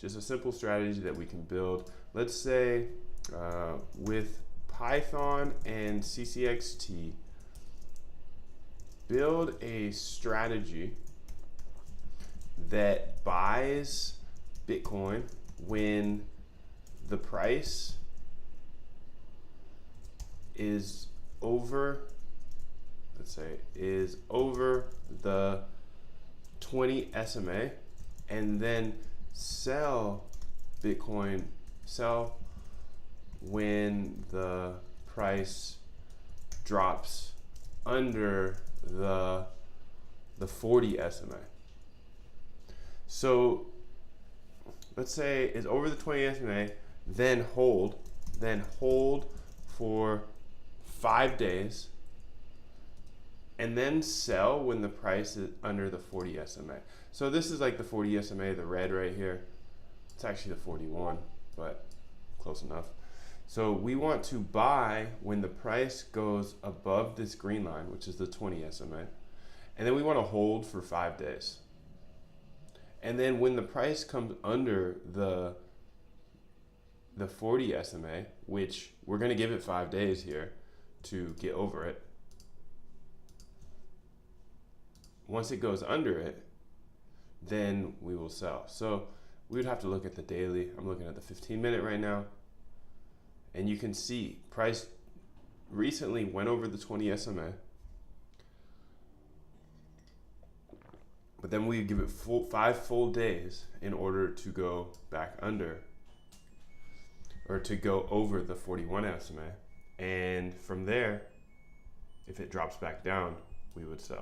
Just a simple strategy that we can build. Let's say with Python and CCXT, build a strategy that buys Bitcoin when the price is over, let's say, is over the 20 SMA, and then sell Bitcoin, sell when the price drops under the 40 SMA. So let's say it's over the 20 SMA, then hold for 5 days, and then sell when the price is under the 40 SMA. So this is like the 40 SMA, the red right here. It's actually the 41, but close enough. So we want to buy when the price goes above this green line, which is the 20 SMA. And then we want to hold for 5 days. And then when the price comes under the 40 SMA, which we're going to give it 5 days here to get over it. Once it goes under it, then we will sell. So we would have to look at the daily. I'm looking at the 15-minute right now. And you can see price recently went over the 20 SMA. But then we give it 5 full days in order to go back under, or to go over the 41 SMA. And from there, if it drops back down, we would sell.